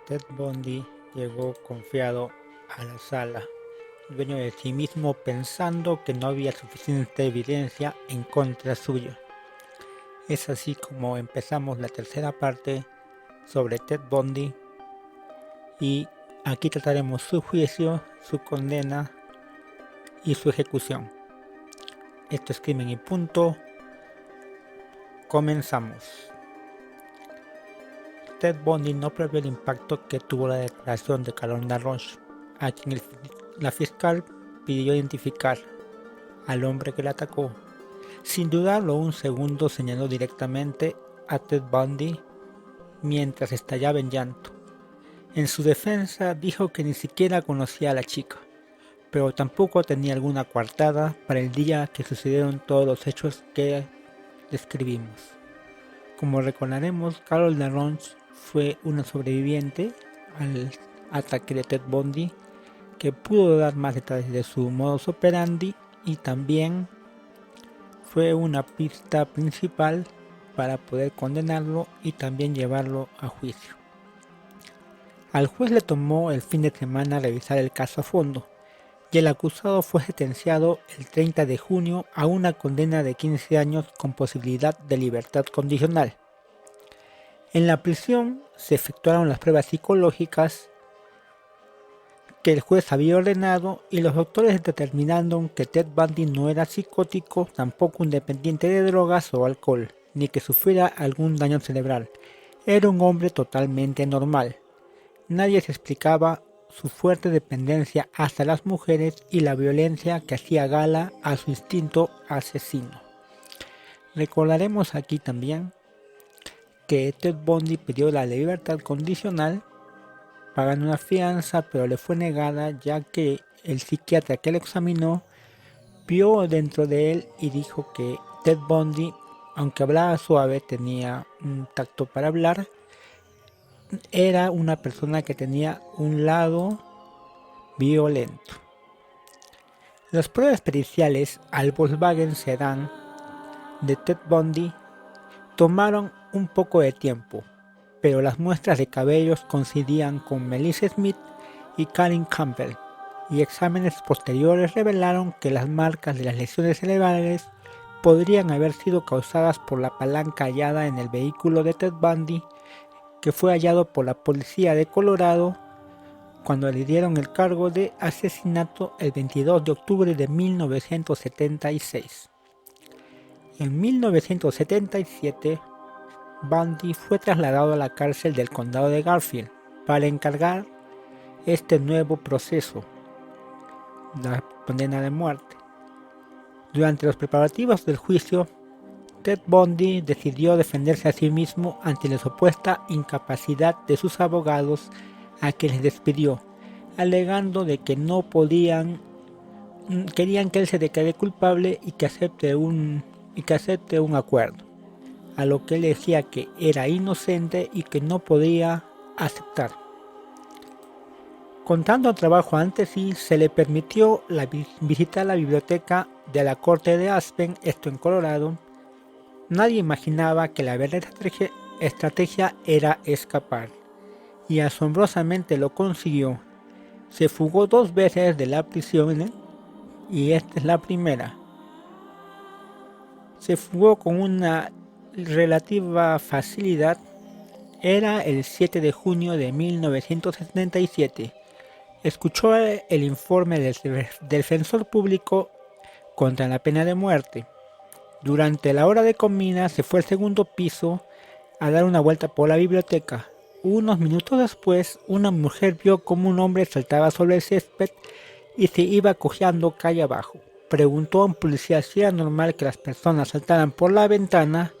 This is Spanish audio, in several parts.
Ted Bundy llegó confiado a la sala, dueño de sí mismo, pensando que no había suficiente evidencia en contra suya. Es así como empezamos la tercera parte sobre Ted Bundy, y aquí trataremos su juicio, su condena y su ejecución. Esto es Crimen y Punto. Comenzamos. Ted Bundy no previó el impacto que tuvo la declaración de Carol LaRoche, a quien la fiscal pidió identificar al hombre que la atacó. Sin dudarlo un segundo, señaló directamente a Ted Bundy mientras estallaba en llanto. En su defensa dijo que ni siquiera conocía a la chica, pero tampoco tenía alguna coartada para el día que sucedieron todos los hechos que describimos. Como recordaremos, Carol LaRoche fue una sobreviviente al ataque de Ted Bundy, que pudo dar más detalles de su modus operandi y también fue una pista principal para poder condenarlo y también llevarlo a juicio. Al juez le tomó el fin de semana revisar el caso a fondo, y el acusado fue sentenciado el 30 de junio a una condena de 15 años con posibilidad de libertad condicional. En la prisión se efectuaron las pruebas psicológicas que el juez había ordenado, y los doctores determinaron que Ted Bundy no era psicótico, tampoco un dependiente de drogas o alcohol, ni que sufriera algún daño cerebral. Era un hombre totalmente normal. Nadie se explicaba su fuerte dependencia hacia las mujeres y la violencia que hacía gala a su instinto asesino. Recordaremos aquí también que Ted Bundy pidió la libertad condicional pagando una fianza, pero le fue negada, ya que el psiquiatra que lo examinó vio dentro de él y dijo que Ted Bundy, aunque hablaba suave, tenía un tacto para hablar, era una persona que tenía un lado violento. Las pruebas periciales al Volkswagen Sedán de Ted Bundy tomaron un poco de tiempo, pero las muestras de cabellos coincidían con Melissa Smith y Karen Campbell, y exámenes posteriores revelaron que las marcas de las lesiones cerebrales podrían haber sido causadas por la palanca hallada en el vehículo de Ted Bundy, que fue hallado por la policía de Colorado cuando le dieron el cargo de asesinato el 22 de octubre de 1976. En 1977, Bundy fue trasladado a la cárcel del condado de Garfield para encargar este nuevo proceso, la condena de muerte. Durante los preparativos del juicio, Ted Bundy decidió defenderse a sí mismo ante la supuesta incapacidad de sus abogados, a quienes despidió, alegando de que no querían que él se declare culpable y que acepte un acuerdo, a lo que él decía que era inocente y que no podía aceptar. Con tanto trabajo ante sí, se le permitió visitar la biblioteca de la corte de Aspen, esto en Colorado. Nadie imaginaba que la verdadera estrategia era escapar, y asombrosamente lo consiguió. Se fugó 2 veces de la prisión, y esta es la primera. Se fugó con una relativa facilidad. Era el 7 de junio de 1977. Escuchó el informe del defensor público contra la pena de muerte. Durante la hora de comida se fue al segundo piso a dar una vuelta por la biblioteca. Unos minutos después, una mujer vio cómo un hombre saltaba sobre el césped y se iba cojeando calle abajo. Preguntó a un policía si era normal que las personas saltaran por la ventana.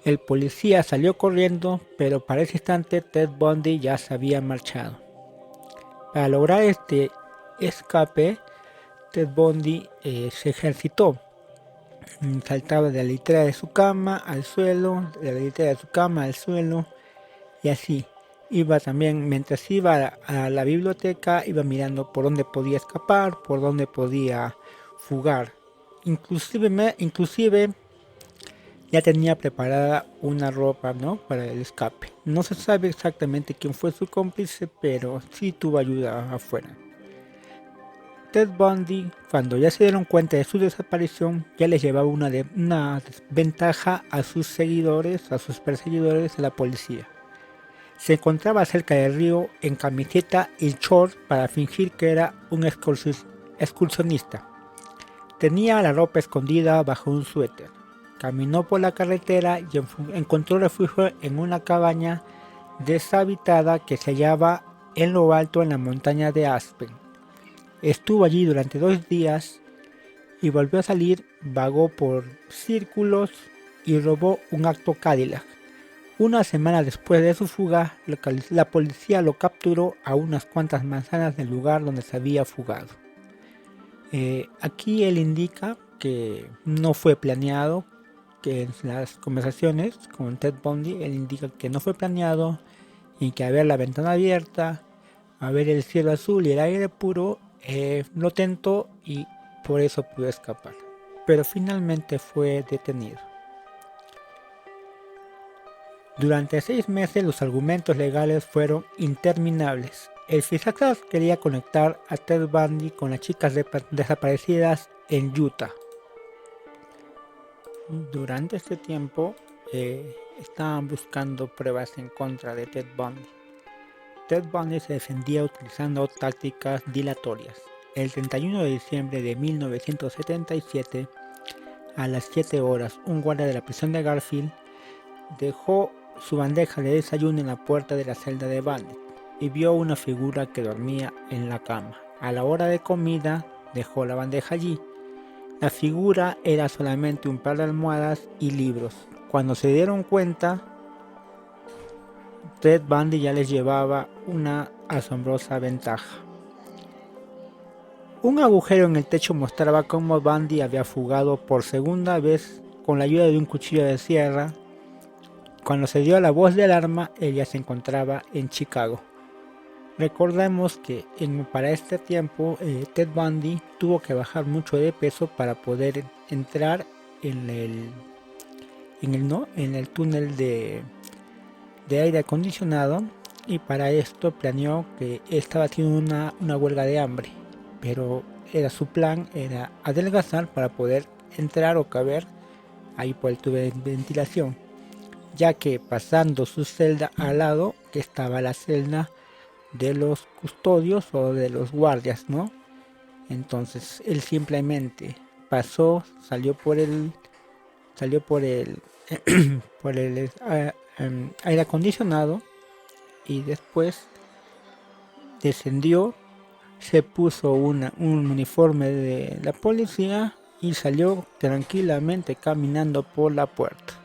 El policía salió corriendo, pero para ese instante Ted Bundy ya se había marchado. Para lograr este escape, Ted Bundy se ejercitó. Saltaba de la litera de su cama al suelo, de la litera de su cama al suelo, y así. Iba también, mientras iba a la biblioteca, iba mirando por dónde podía escapar, por dónde podía fugar. Inclusive ya tenía preparada una ropa, ¿no?, para el escape. No se sabe exactamente quién fue su cómplice, pero sí tuvo ayuda afuera. Ted Bundy, cuando ya se dieron cuenta de su desaparición, ya les llevaba una desventaja a sus seguidores, a sus perseguidores de la policía. Se encontraba cerca del río en camiseta y short para fingir que era un excursionista. Tenía la ropa escondida bajo un suéter. Caminó por la carretera y encontró refugio en una cabaña deshabitada que se hallaba en lo alto en la montaña de Aspen. Estuvo allí durante 2 días y volvió a salir, vagó por círculos y robó un Acto Cadillac. Una semana después de su fuga, la policía lo capturó a unas cuantas manzanas del lugar donde se había fugado. Aquí él indica que no fue planeado, que en las conversaciones con Ted Bundy él indica que no fue planeado y que al ver la ventana abierta, a ver el cielo azul y el aire puro, lo tentó y por eso pudo escapar. Pero finalmente fue detenido. Durante 6 meses los argumentos legales fueron interminables. El fiscal quería conectar a Ted Bundy con las chicas desaparecidas en Utah. Durante este tiempo estaban buscando pruebas en contra de Ted Bundy. Ted Bundy se defendía utilizando tácticas dilatorias. El 31 de diciembre de 1977, a las 7 horas, un guardia de la prisión de Garfield dejó su bandeja de desayuno en la puerta de la celda de Bundy y vio una figura que dormía en la cama. A la hora de comida dejó la bandeja allí. La figura era solamente un par de almohadas y libros. Cuando se dieron cuenta, Ted Bundy ya les llevaba una asombrosa ventaja. Un agujero en el techo mostraba cómo Bundy había fugado por segunda vez con la ayuda de un cuchillo de sierra. Cuando se dio la voz de alarma, ella se encontraba en Chicago. Recordemos que para este tiempo Ted Bundy tuvo que bajar mucho de peso para poder entrar en el túnel de aire acondicionado, y para esto planeó que estaba haciendo una huelga de hambre, pero su plan era adelgazar para poder entrar o caber ahí por el tubo de ventilación, ya que pasando su celda al lado que estaba la celda de los custodios o de los guardias, ¿no? Entonces él simplemente pasó, salió por el aire acondicionado y después descendió, se puso un uniforme de la policía y salió tranquilamente caminando por la puerta.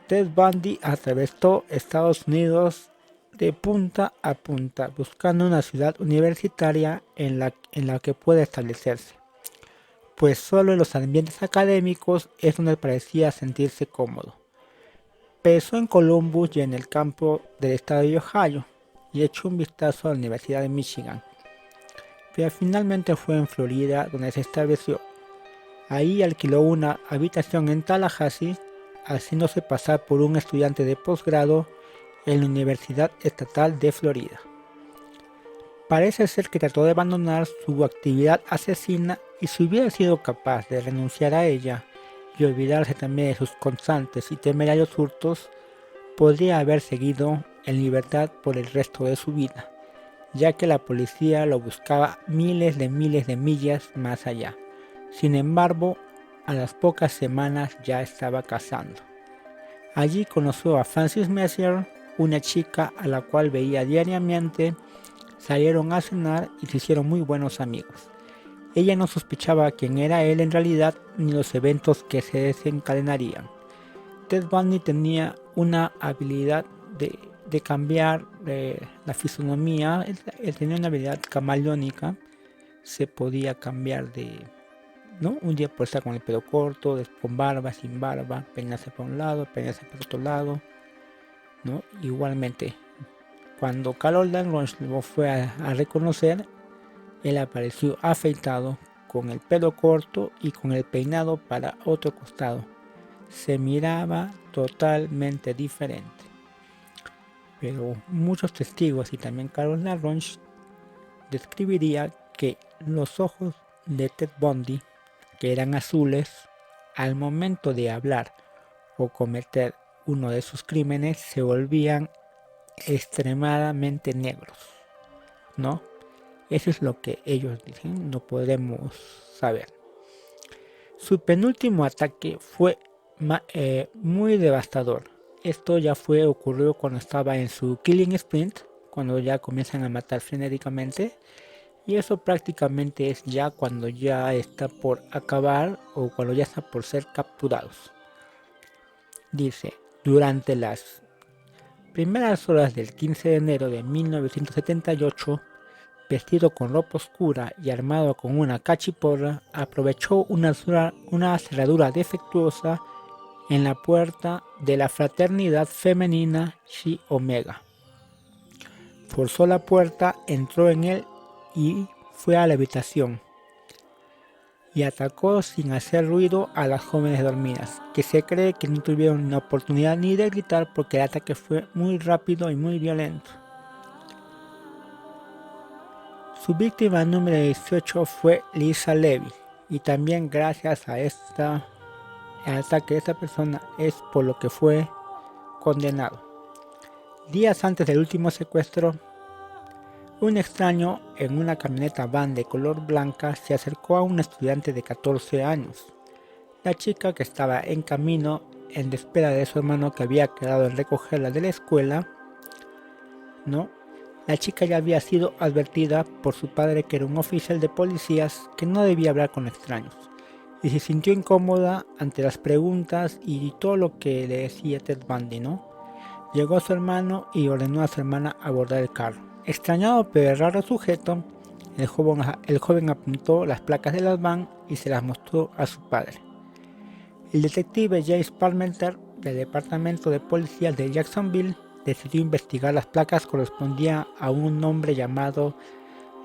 Ted Bundy atravesó Estados Unidos de punta a punta, buscando una ciudad universitaria en la que pueda establecerse, pues solo en los ambientes académicos es donde parecía sentirse cómodo. Empezó en Columbus y en el campo del estado de Ohio, y echó un vistazo a la Universidad de Michigan, pero finalmente fue en Florida donde se estableció. Ahí alquiló una habitación en Tallahassee, haciéndose pasar por un estudiante de posgrado en la Universidad Estatal de Florida. Parece ser que trató de abandonar su actividad asesina, y si hubiera sido capaz de renunciar a ella y olvidarse también de sus constantes y temerarios hurtos, podría haber seguido en libertad por el resto de su vida, ya que la policía lo buscaba miles de millas más allá. Sin embargo, a las pocas semanas ya estaba cazando. Allí conoció a Frances Messier, una chica a la cual veía diariamente. Salieron a cenar y se hicieron muy buenos amigos. Ella no sospechaba quién era él en realidad ni los eventos que se desencadenarían. Ted Bundy tenía una habilidad de cambiar la fisonomía. Él tenía una habilidad camaleónica. Se podía cambiar ¿no? Un día puede estar con el pelo corto, con barba, sin barba, peinarse por un lado, peinarse por otro lado, ¿no? Igualmente, cuando Carol Danvers lo fue a reconocer, él apareció afeitado, con el pelo corto y con el peinado para otro costado. se miraba totalmente diferente. Pero muchos testigos y también Carol LaRonche describiría que los ojos de Ted Bundy, que eran azules, al momento de hablar o cometer uno de sus crímenes se volvían extremadamente negros, ¿no? Eso es lo que ellos dicen, no podemos saber. Su penúltimo ataque fue muy devastador. Esto ya ocurrió cuando estaba en su killing sprint, cuando ya comienzan a matar frenéticamente. Y eso prácticamente es ya cuando ya está por acabar o cuando ya está por ser capturados. Dice, durante las primeras horas del 15 de enero de 1978, vestido con ropa oscura y armado con una cachiporra, aprovechó una cerradura defectuosa en la puerta de la fraternidad femenina Chi Omega. Forzó la puerta, entró en él y fue a la habitación y atacó sin hacer ruido a las jóvenes dormidas, que se cree que no tuvieron la oportunidad ni de gritar porque el ataque fue muy rápido y muy violento. Su víctima número 18 fue Lisa Levy, y también gracias a el ataque de esta persona es por lo que fue condenado. Días antes del último secuestro, un extraño en una camioneta van de color blanca se acercó a un estudiante de 14 años. La chica, que estaba en camino en espera de su hermano que había quedado en recogerla de la escuela, ¿no? La chica ya había sido advertida por su padre, que era un oficial de policías, que no debía hablar con extraños, y se sintió incómoda ante las preguntas y todo lo que le decía Ted Bundy, ¿no? Llegó su hermano y ordenó a su hermana abordar el carro. Extrañado pero el raro sujeto, el joven apuntó las placas de la van y se las mostró a su padre. El detective James Parmenter, del departamento de policías de Jacksonville, decidió investigar las placas. Correspondían a un hombre llamado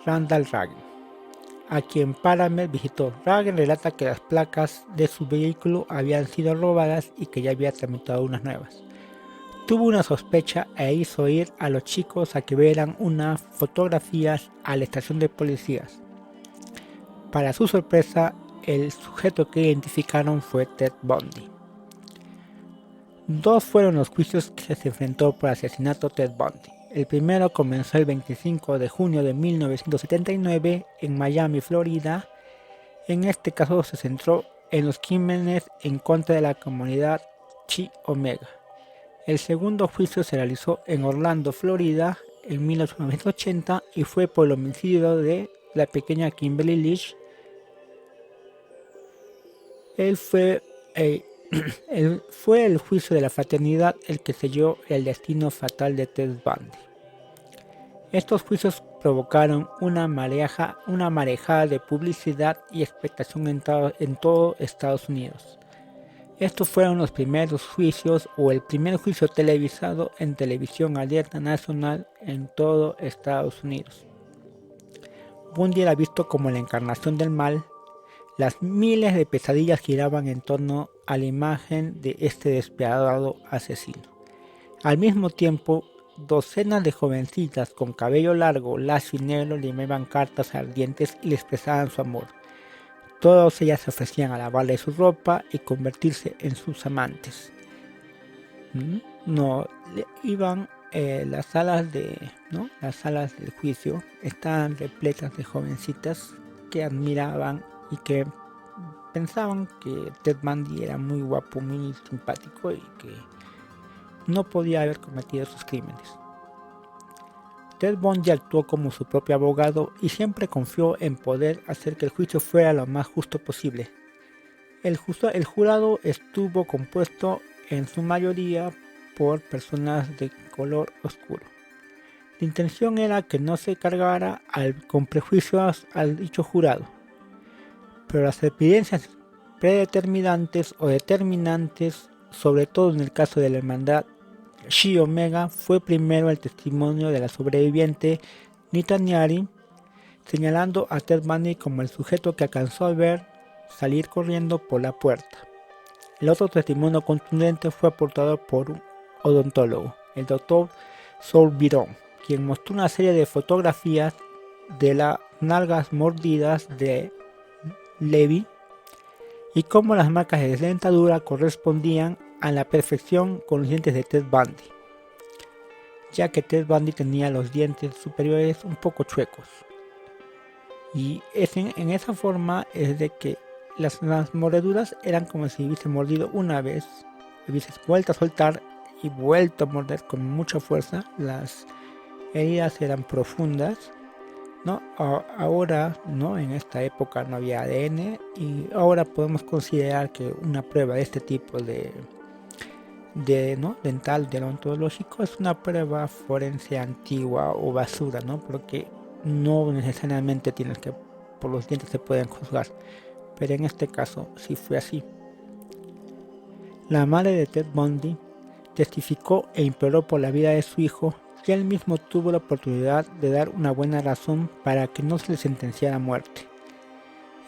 Randall Ragen, a quien Parmer visitó. Ragen relata que las placas de su vehículo habían sido robadas y que ya había tramitado unas nuevas. Tuvo una sospecha e hizo ir a los chicos a que vieran unas fotografías a la estación de policías. Para su sorpresa, el sujeto que identificaron fue Ted Bundy. Dos fueron los juicios que se enfrentó por asesinato Ted Bundy. El primero comenzó el 25 de junio de 1979 en Miami, Florida. En este caso se centró en los crímenes en contra de la comunidad Chi Omega. El segundo juicio se realizó en Orlando, Florida, en 1980 y fue por el homicidio de la pequeña Kimberly Leach. Fue el juicio de la fraternidad el que selló el destino fatal de Ted Bundy. Estos juicios provocaron una marejada de publicidad y expectación en todo Estados Unidos. Estos fueron los primeros juicios o el primer juicio televisado en televisión abierta nacional en todo Estados Unidos. Bundy era visto como la encarnación del mal. Las miles de pesadillas giraban en torno a la imagen de este despiadado asesino. Al mismo tiempo, docenas de jovencitas con cabello largo, lacio y negro le enviaban cartas ardientes y le expresaban su amor. Todas ellas se ofrecían a lavarle su ropa y convertirse en sus amantes. Las salas del juicio estaban repletas de jovencitas que admiraban y que pensaban que Ted Bundy era muy guapo, muy simpático y que no podía haber cometido sus crímenes. Ted Bundy actuó como su propio abogado y siempre confió en poder hacer que el juicio fuera lo más justo posible. El jurado estuvo compuesto en su mayoría por personas de color oscuro. La intención era que no se cargara con prejuicios al dicho jurado, pero las evidencias predeterminantes o determinantes, sobre todo en el caso de la hermandad Chi Omega, fue primero el testimonio de la sobreviviente Nita Nyari, señalando a Ted Bundy como el sujeto que alcanzó a ver salir corriendo por la puerta. El otro testimonio contundente fue aportado por un odontólogo, el doctor Saul Byron, quien mostró una serie de fotografías de las nalgas mordidas de Levy y cómo las marcas de dentadura correspondían a la perfección con los dientes de Ted Bundy, ya que Ted Bundy tenía los dientes superiores un poco chuecos. Y en esa forma es de que las mordeduras eran como si hubiese mordido una vez, hubiese vuelto a soltar y vuelto a morder con mucha fuerza. Las heridas eran profundas, ¿no? Ahora, ¿no? En esta época no había ADN y ahora podemos considerar que una prueba de este tipo ¿no? dental, de odontológico, es una prueba forense antigua o basura, ¿no? Porque no necesariamente tienes que, por los dientes se pueden juzgar, pero en este caso sí fue así. La madre de Ted Bundy testificó e imploró por la vida de su hijo y él mismo tuvo la oportunidad de dar una buena razón para que no se le sentenciara a muerte.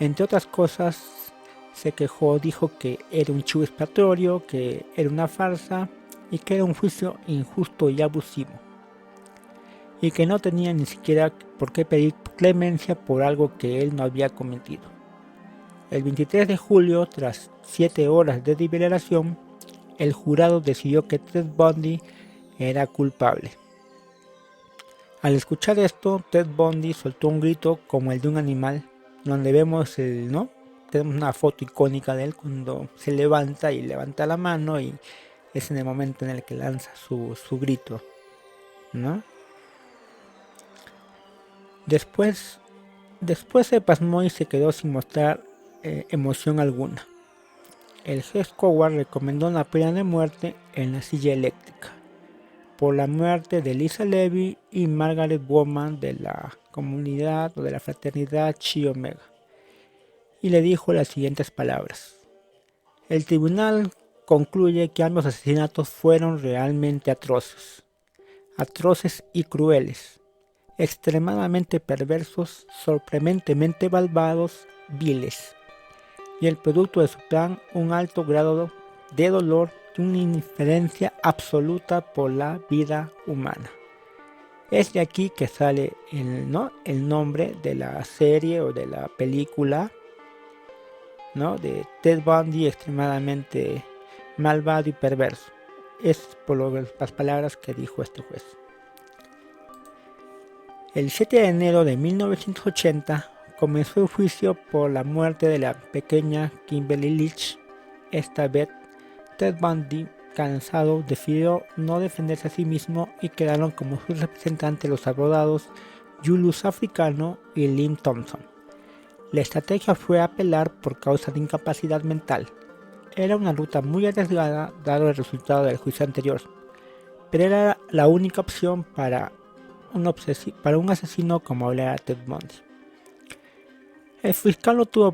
Entre otras cosas, se quejó, dijo que era un chivo expiatorio, que era una farsa y que era un juicio injusto y abusivo, y que no tenía ni siquiera por qué pedir clemencia por algo que él no había cometido. El 23 de julio, tras 7 horas de deliberación, el jurado decidió que Ted Bundy era culpable. Al escuchar esto, Ted Bundy soltó un grito como el de un animal, donde vemos ¿no? Tenemos una foto icónica de él cuando se levanta y levanta la mano y es en el momento en el que lanza su grito, ¿no? Después se pasmó y se quedó sin mostrar emoción alguna. El juez Coward recomendó una pena de muerte en la silla eléctrica por la muerte de Lisa Levy y Margaret Bowman de la comunidad o de la fraternidad Chi Omega, y le dijo las siguientes palabras: el tribunal concluye que ambos asesinatos fueron realmente atroces y crueles, extremadamente perversos, sorprendentemente malvados, viles, y el producto de su plan un alto grado de dolor y una indiferencia absoluta por la vida humana. Es de aquí que sale el nombre de la serie o de la película, ¿no? De Ted Bundy, extremadamente malvado y perverso. Es por las palabras que dijo este juez. El 7 de enero de 1980 comenzó el juicio por la muerte de la pequeña Kimberly Leach. Esta vez, Ted Bundy, cansado, decidió no defenderse a sí mismo y quedaron como sus representantes los abogados Julius Africano y Lynn Thompson. La estrategia fue apelar por causa de incapacidad mental. Era una ruta muy arriesgada dado el resultado del juicio anterior, pero era la única opción para un asesino como era Ted Bundy. El fiscal no tuvo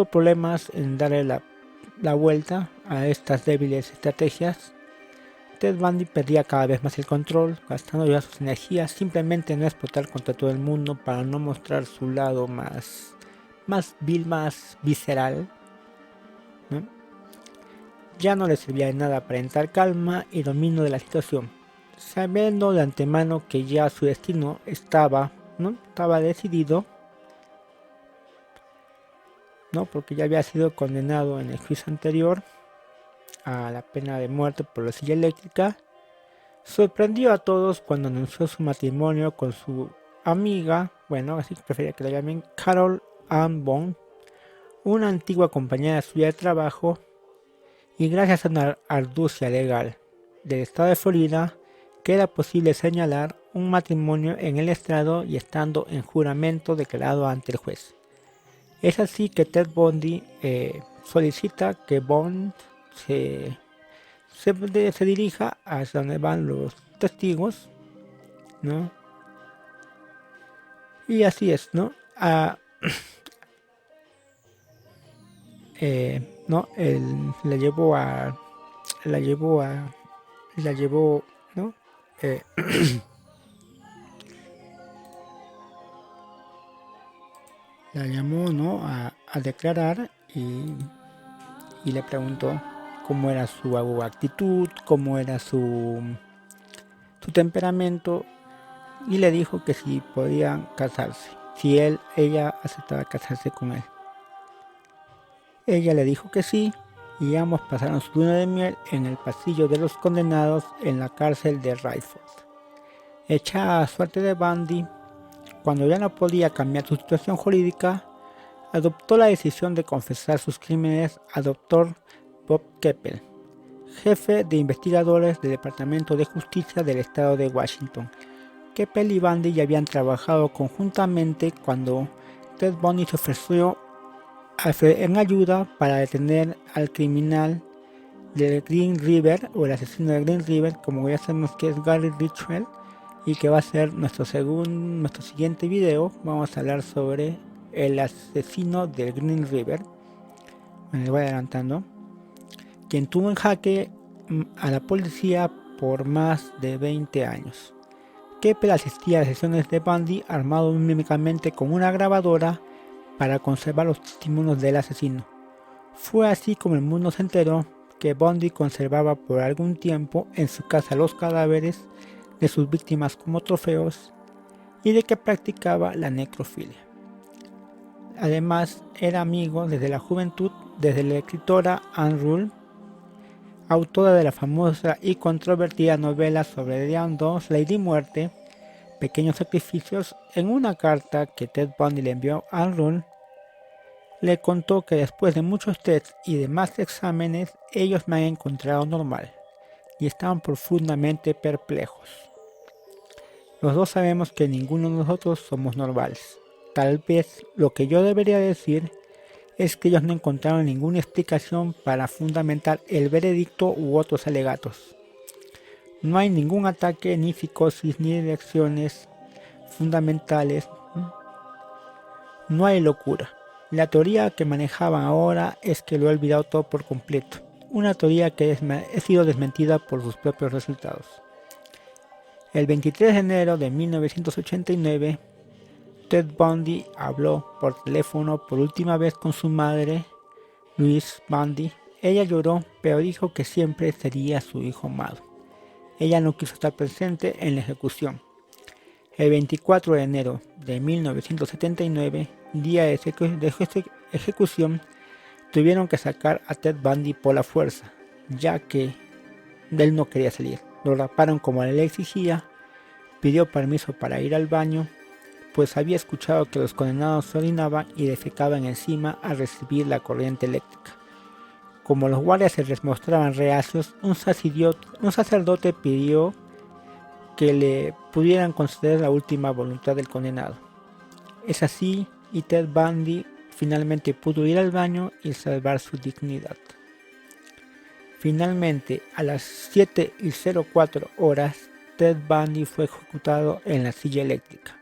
problemas en darle la vuelta a estas débiles estrategias. Ted Bundy perdía cada vez más el control, gastando ya sus energías simplemente en explotar contra todo el mundo para no mostrar su lado más vil, más visceral, ¿no? Ya no le servía de nada aparentar calma y dominio de la situación, sabiendo de antemano que ya su destino estaba decidido, ¿no? Porque ya había sido condenado en el juicio anterior a la pena de muerte por la silla eléctrica. Sorprendió a todos cuando anunció su matrimonio con su amiga, así que prefería que la llamen Carol Ann Bond, una antigua compañera suya de trabajo, y gracias a una arducia legal del estado de Florida, que era posible señalar un matrimonio en el estrado y estando en juramento declarado ante el juez. Es así que Ted Bundy solicita que Bond se dirija hacia donde van los testigos, ¿no? Y así es, ¿no? ¿No? Él la llevó, ¿no? La llamó, ¿no? A declarar y y le preguntó cómo era su actitud, cómo era su temperamento, y le dijo que si podían casarse, si ella aceptaba casarse con él. Ella le dijo que sí, y ambos pasaron su luna de miel en el pasillo de los condenados en la cárcel de Redford. Hecha a suerte de Bundy, cuando ya no podía cambiar su situación jurídica, adoptó la decisión de confesar sus crímenes al Dr. Bob Keppel, jefe de investigadores del Departamento de Justicia del Estado de Washington. Keppel y Bundy ya habían trabajado conjuntamente cuando Ted Bundy se ofreció en ayuda para detener al criminal del Green River, o el asesino de Green River, como ya sabemos que es Gary Ridgwell, y que va a ser nuestro siguiente video. Vamos a hablar sobre el asesino del Green River. Me voy adelantando. Quien tuvo en jaque a la policía por más de 20 años. Keppel asistía a sesiones de Bundy armado mímicamente con una grabadora para conservar los testimonios del asesino. Fue así como el mundo se enteró que Bundy conservaba por algún tiempo en su casa los cadáveres de sus víctimas como trofeos y de que practicaba la necrofilia. Además, era amigo desde la juventud desde la escritora Anne Rule, autora de la famosa y controvertida novela sobre Diane Dawes, Lady Muerte, Pequeños Sacrificios. En una carta que Ted Bundy le envió a Anne Rule, le contó que después de muchos tests y demás exámenes, ellos me han encontrado normal y estaban profundamente perplejos. Los dos sabemos que ninguno de nosotros somos normales. Tal vez lo que yo debería decir es que ellos no encontraron ninguna explicación para fundamentar el veredicto u otros alegatos. No hay ningún ataque, ni psicosis, ni direcciones fundamentales. No hay locura. La teoría que manejaban ahora es que lo he olvidado todo por completo. Una teoría que ha sido desmentida por sus propios resultados. El 23 de enero de 1989, Ted Bundy habló por teléfono por última vez con su madre, Louise Bundy. Ella lloró, pero dijo que siempre sería su hijo amado. Ella no quiso estar presente en la ejecución. El 24 de enero de 1979, día de ejecución, tuvieron que sacar a Ted Bundy por la fuerza, ya que él no quería salir. Lo raparon como la ley exigía, pidió permiso para ir al baño, pues había escuchado que los condenados se orinaban y defecaban encima al recibir la corriente eléctrica. Como los guardias se les mostraban reacios, un sacerdote pidió que le pudieran conceder la última voluntad del condenado. Es así, y Ted Bundy finalmente pudo ir al baño y salvar su dignidad. Finalmente, a las 7:04 horas, Ted Bundy fue ejecutado en la silla eléctrica.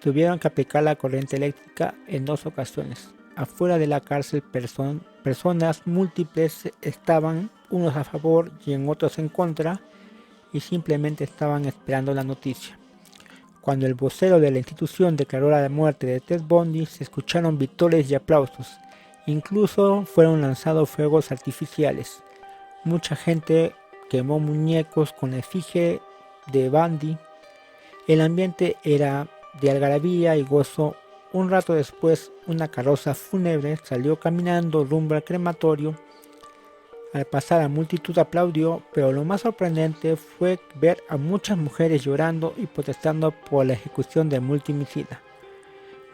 Tuvieron que aplicar la corriente eléctrica en 2 ocasiones. Afuera de la cárcel personas múltiples estaban, unos a favor y en otros en contra, y simplemente estaban esperando la noticia. Cuando el vocero de la institución declaró la muerte de Ted Bundy, se escucharon vítores y aplausos. Incluso fueron lanzados fuegos artificiales. Mucha gente quemó muñecos con la efigie de Bundy. El ambiente era de algarabía y gozo. Un rato después, una carroza fúnebre salió caminando rumbo al crematorio. Al pasar, la multitud aplaudió, pero lo más sorprendente fue ver a muchas mujeres llorando y protestando por la ejecución del multimicida.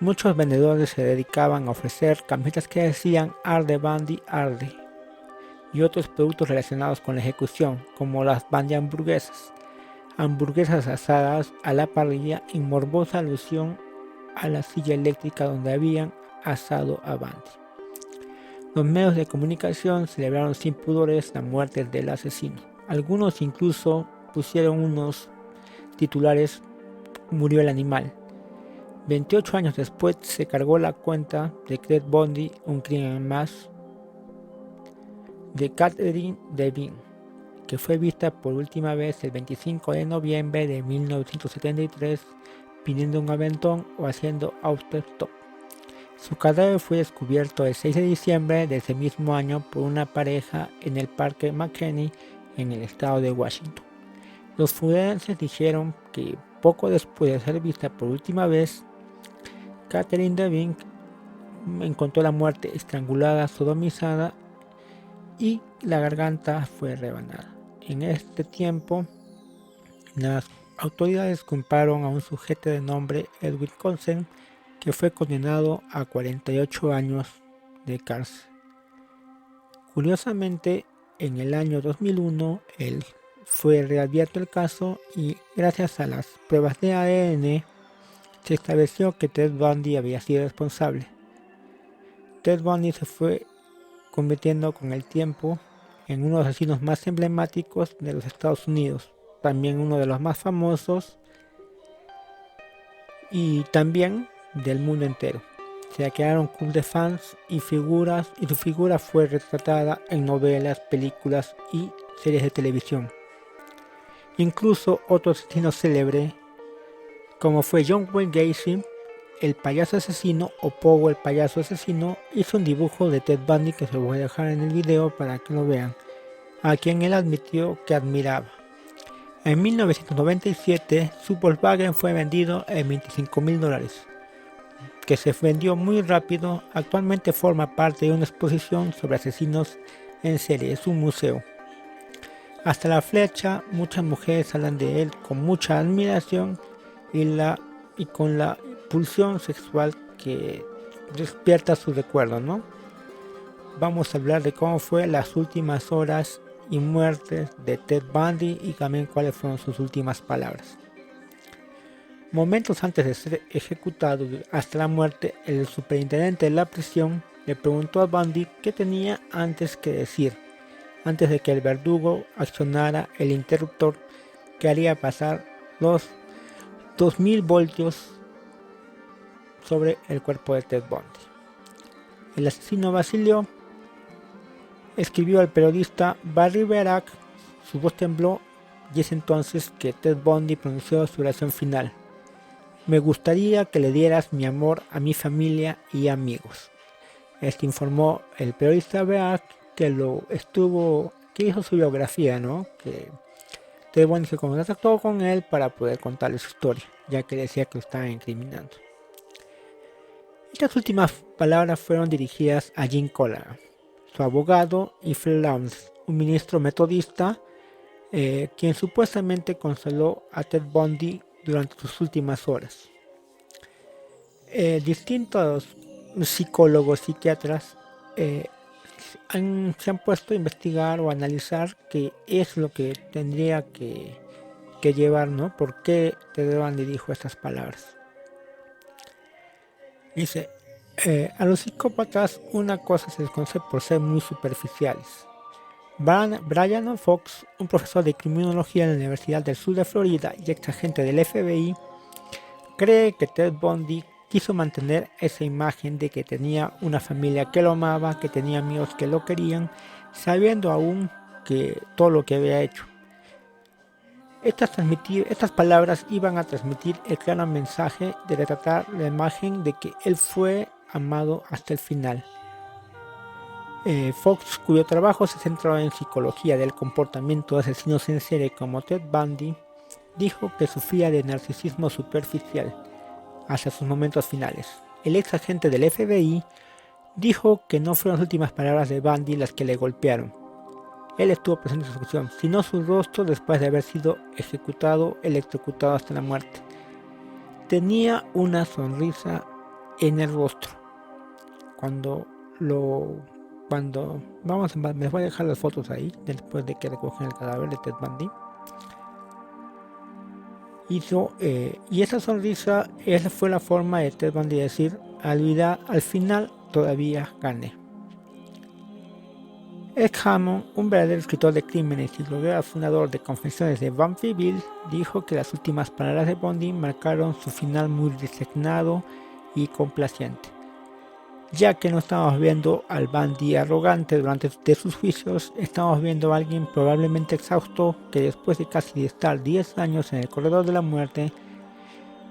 Muchos vendedores se dedicaban a ofrecer camisetas que decían "Arde Bundy, arde", y otros productos relacionados con la ejecución, como las Bundy hamburguesas asadas a la parrilla, en morbosa alusión a la silla eléctrica donde habían asado a Bundy. Los medios de comunicación celebraron sin pudores la muerte del asesino. Algunos incluso pusieron unos titulares "Murió el animal". 28 años después se cargó la cuenta de Ted Bundy, un crimen más, de Catherine Devine, que fue vista por última vez el 25 de noviembre de 1973 pidiendo un aventón o haciendo autostop. Su cadáver fue descubierto el 6 de diciembre de ese mismo año por una pareja en el Parque McKinney en el estado de Washington. Los forenses dijeron que poco después de ser vista por última vez, Catherine Devine encontró la muerte estrangulada, sodomizada y la garganta fue rebanada. En este tiempo, las autoridades culparon a un sujeto de nombre Edwin Colson, que fue condenado a 48 años de cárcel. Curiosamente, en el año 2001, él fue reabierto el caso y gracias a las pruebas de ADN se estableció que Ted Bundy había sido responsable. Ted Bundy se fue convirtiendo con el tiempo en uno de los asesinos más emblemáticos de los Estados Unidos, también uno de los más famosos y también del mundo entero. Se crearon clubes de fans y figuras, y su figura fue retratada en novelas, películas y series de televisión. Incluso otro asesino célebre, como fue John Wayne Gacy, el payaso asesino o Pogo el payaso asesino, hizo un dibujo de Ted Bundy que se lo voy a dejar en el video para que lo vean, a quien él admitió que admiraba. En 1997 su Volkswagen fue vendido en $25,000, que se vendió muy rápido. Actualmente forma parte de una exposición sobre asesinos en serie, es un museo. Hasta la fecha muchas mujeres hablan de él con mucha admiración y con la pulsión sexual que despierta su recuerdo, ¿no? Vamos a hablar de cómo fue las últimas horas y muertes de Ted Bundy y también cuáles fueron sus últimas palabras. Momentos antes de ser ejecutado hasta la muerte, el superintendente de la prisión le preguntó a Bundy qué tenía antes que decir, antes de que el verdugo accionara el interruptor que haría pasar los 2000 voltios sobre el cuerpo de Ted Bundy. El asesino vaciló, escribió al periodista Barry Berak, su voz tembló y es entonces que Ted Bundy pronunció su oración final. Me gustaría que le dieras mi amor a mi familia y amigos. Informó el periodista Berak que hizo su biografía, ¿no? Que Ted Bundy se contactó con él para poder contarle su historia, ya que decía que lo estaba incriminando. Estas últimas palabras fueron dirigidas a Jim Collier, su abogado, y Fred Lawrence, un ministro metodista, quien supuestamente consoló a Ted Bundy durante sus últimas horas. Distintos psicólogos, psiquiatras se han puesto a investigar o a analizar qué es lo que tendría que llevar, ¿no? ¿Por qué Ted Bundy dijo estas palabras? Dice, a los psicópatas una cosa se les conoce por ser muy superficiales. Brian Fox, un profesor de criminología en la Universidad del Sur de Florida y ex agente del FBI, cree que Ted Bundy quiso mantener esa imagen de que tenía una familia que lo amaba, que tenía amigos que lo querían, sabiendo aún que todo lo que había hecho. Estas palabras iban a transmitir el claro mensaje de retratar la imagen de que él fue amado hasta el final. Fox, cuyo trabajo se centró en psicología del comportamiento de asesinos en serie como Ted Bundy, dijo que sufría de narcisismo superficial hasta sus momentos finales. El ex agente del FBI dijo que no fueron las últimas palabras de Bundy las que le golpearon. Él estuvo presente en su ejecución, sino su rostro después de haber sido electrocutado hasta la muerte. Tenía una sonrisa en el rostro. Les voy a dejar las fotos ahí, después de que recogen el cadáver de Ted Bundy. Y esa sonrisa, esa fue la forma de Ted Bundy de decir, al final todavía gané. Ed Hammond, un verdadero escritor de crímenes y bloguero fundador de Confesiones de Vampireville, dijo que las últimas palabras de Bundy marcaron su final muy resignado y complaciente, ya que no estamos viendo al Bundy arrogante durante sus juicios, estamos viendo a alguien probablemente exhausto que después de casi estar 10 años en el corredor de la muerte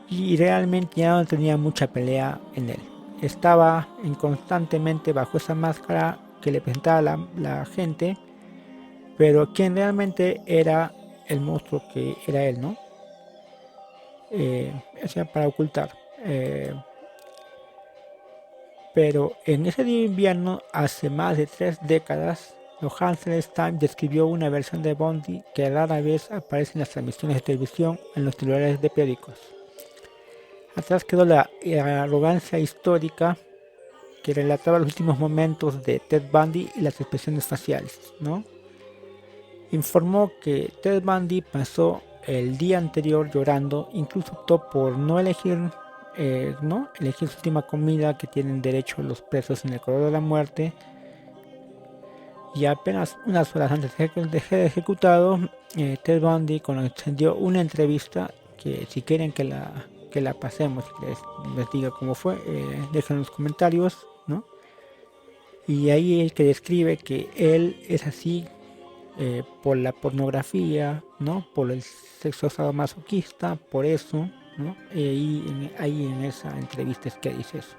y realmente ya no tenía mucha pelea en él. estaba constantemente bajo esa máscara que le presentaba la gente, pero quien realmente era el monstruo que era él, ¿no? O sea, para ocultar. Pero en ese día de invierno, hace más de 3 décadas, Los Angeles Times describió una versión de Bondi que rara vez aparece en las transmisiones de televisión en los titulares de periódicos. Atrás quedó la arrogancia histórica que relataba los últimos momentos de Ted Bundy y las expresiones faciales, ¿no? Informó que Ted Bundy pasó el día anterior llorando, incluso optó por no elegir su última comida que tienen derecho los presos en el corredor de la muerte, y apenas unas horas antes de ser ejecutado, Ted Bundy concedió una entrevista que, si quieren que la pasemos y les diga cómo fue, dejen en los comentarios, ¿no? Y ahí el que describe que él es así por la pornografía, ¿no? Por el sexo sadomasoquista, por eso, ¿no? Ahí en esa entrevista es que dice eso.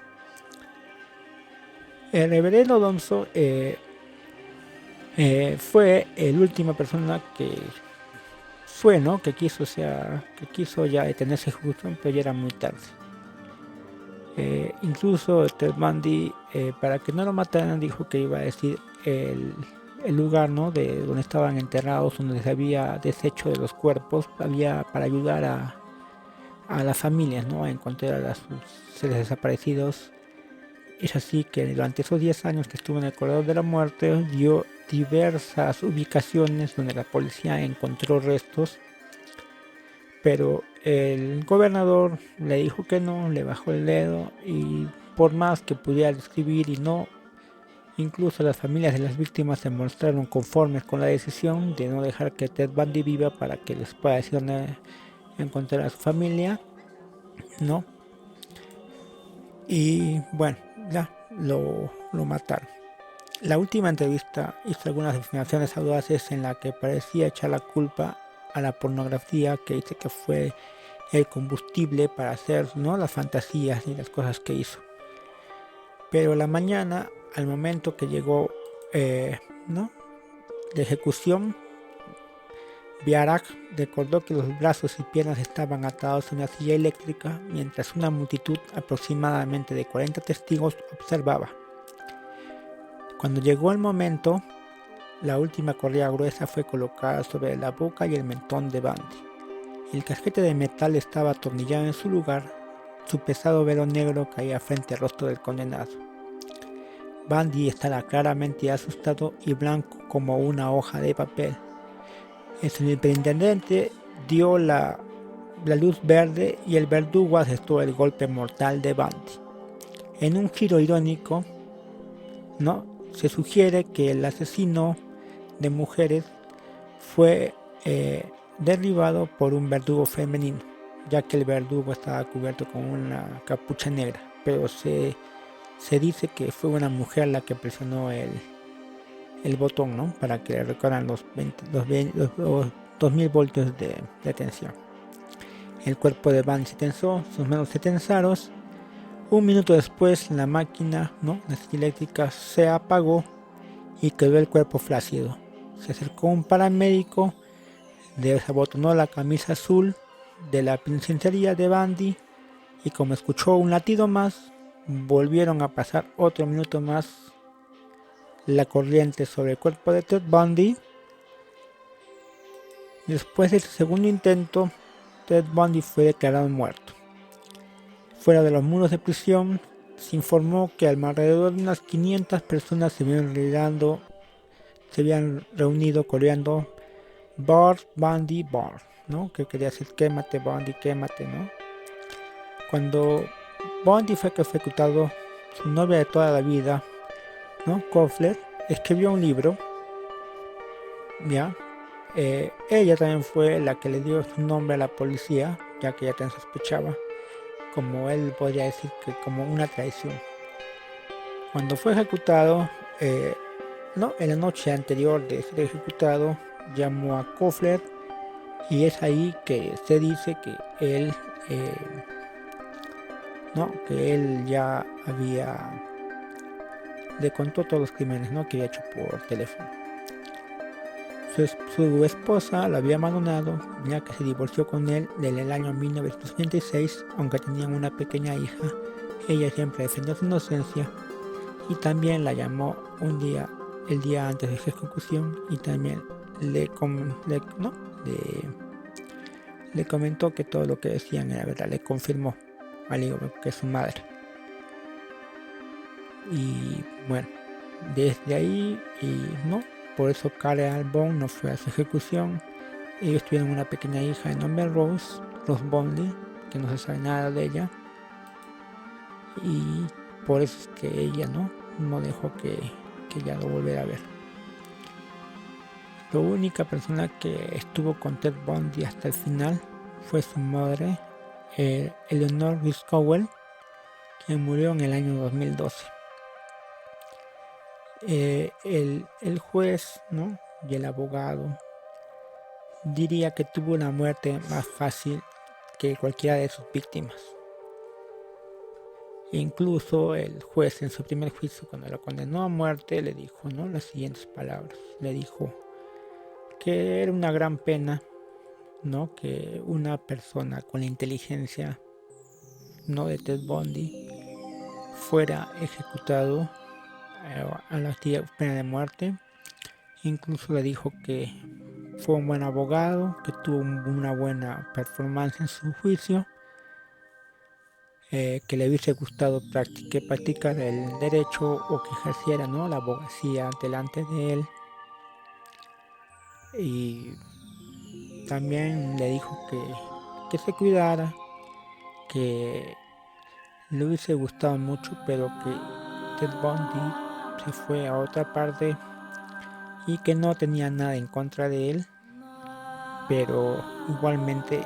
El reverendo Alonso fue la última persona que fue, ¿no? Que quiso ya detener esa ejecución, pero ya era muy tarde. Incluso Ted Bundy, para que no lo mataran, dijo que iba a decir el lugar, ¿no? De donde estaban enterrados, donde se había deshecho de los cuerpos, para ayudar a las familias, ¿no? A encontrar a sus seres desaparecidos. Es así que durante esos 10 años que estuvo en el corredor de la muerte, dio diversas ubicaciones donde la policía encontró restos, pero el gobernador le dijo que no, le bajó el dedo, y por más que pudiera describir y no, incluso las familias de las víctimas se mostraron conformes con la decisión de no dejar que Ted Bundy viva para que les pueda decir dónde encontrar a su familia, ¿no? Y bueno, ya lo mataron. La última entrevista hizo algunas afirmaciones audaces en la que parecía echar la culpa a la pornografía, que dice que fue el combustible para hacer, ¿no? Las fantasías y las cosas que hizo. Pero la mañana, al momento que llegó, ¿no? de ejecución, Biarak recordó que los brazos y piernas estaban atados en una silla eléctrica mientras una multitud aproximadamente de 40 testigos observaba. Cuando llegó el momento, la última correa gruesa fue colocada sobre la boca y el mentón de Bundy. El casquete de metal estaba atornillado en su lugar, su pesado velo negro caía frente al rostro del condenado. Bundy estaba claramente asustado y blanco como una hoja de papel. El superintendente dio la luz verde y el verdugo asestó el golpe mortal de Bundy. En un giro irónico, ¿no? Se sugiere que el asesino de mujeres fue derribado por un verdugo femenino, ya que el verdugo estaba cubierto con una capucha negra, pero se dice que fue una mujer la que presionó el botón, ¿no? Para que le recorran los 2000 voltios de tensión. El cuerpo de Bundy se tensó, sus manos se tensaron. Un minuto después, la máquina, ¿no? La silla eléctrica se apagó y quedó el cuerpo flácido. Se acercó un paramédico, desabotonó la camisa azul de la penitenciaría de Bundy, y como escuchó un latido más, volvieron a pasar otro minuto más la corriente sobre el cuerpo de Ted Bundy. Después del segundo intento, Ted Bundy fue declarado muerto. Fuera de los muros de prisión, se informó que alrededor de unas 500 personas se habían reunido coreando Bar Bundy Bar, ¿no? Que quería decir quémate Bundy, quémate, ¿no? Cuando Bundy fue ejecutado, su novia de toda la vida, ¿no? Kofler, escribió un libro, ¿ya? Ella también fue la que le dio su nombre a la policía, ya que ella también sospechaba, como él podría decir que como una traición. Cuando fue ejecutado, no, en la noche anterior de ser ejecutado, llamó a Kofler, y es ahí que se dice que él ¿no? Que él ya le contó todos los crímenes, ¿no? Que había hecho por teléfono. Su esposa lo había abandonado, ya que se divorció con él en el año 1986, aunque tenían una pequeña hija. Ella siempre defendió su inocencia y también la llamó el día antes de su ejecución, y también le comentó que todo lo que decían era verdad, le confirmó al igual que su madre. Y bueno, desde ahí, por eso Carey Albon no fue a su ejecución. Ellos tuvieron una pequeña hija de nombre Rose Bondley, que no se sabe nada de ella, y por eso es que ella no dejó que ya lo volviera a ver. La única persona que estuvo con Ted Bundy hasta el final fue su madre, Eleanor Ruiz Cowell, quien murió en el año 2012. El juez, ¿no? Y el abogado diría que tuvo una muerte más fácil que cualquiera de sus víctimas. Incluso el juez en su primer juicio, cuando lo condenó a muerte, le dijo, ¿no?, las siguientes palabras. Le dijo que era una gran pena, ¿no?, que una persona con la inteligencia, ¿no?, de Ted Bundy fuera ejecutado a la pena de muerte. Incluso le dijo que fue un buen abogado, que tuvo una buena performance en su juicio, que le hubiese gustado practicar el derecho o que ejerciera, ¿no?, la abogacía delante de él. Y también le dijo que se cuidara, que le hubiese gustado mucho, pero que Ted Bundy se fue a otra parte y que no tenía nada en contra de él, pero igualmente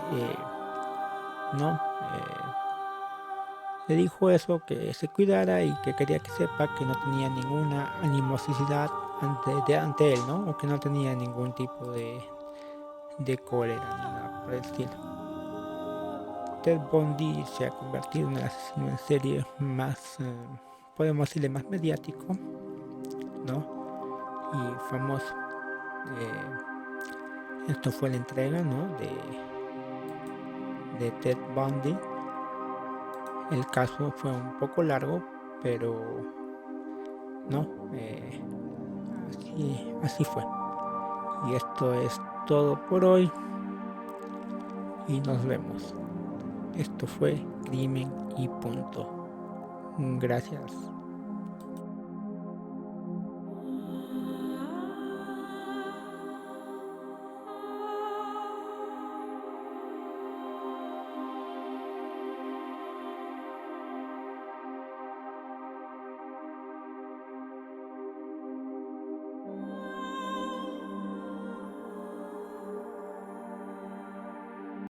le dijo eso, que se cuidara y que quería que sepa que no tenía ninguna animosidad ante él, ¿no? O que no tenía ningún tipo de cólera ni nada por el estilo. Ted Bundy se ha convertido en el asesino en serie más, podemos decirle, más mediático, ¿no?, y famoso. Esto fue la entrega, ¿no?, de Ted Bundy. El caso fue un poco largo, pero no, así fue. Y esto es todo por hoy y nos vemos. Esto fue Crimen y Punto. Gracias.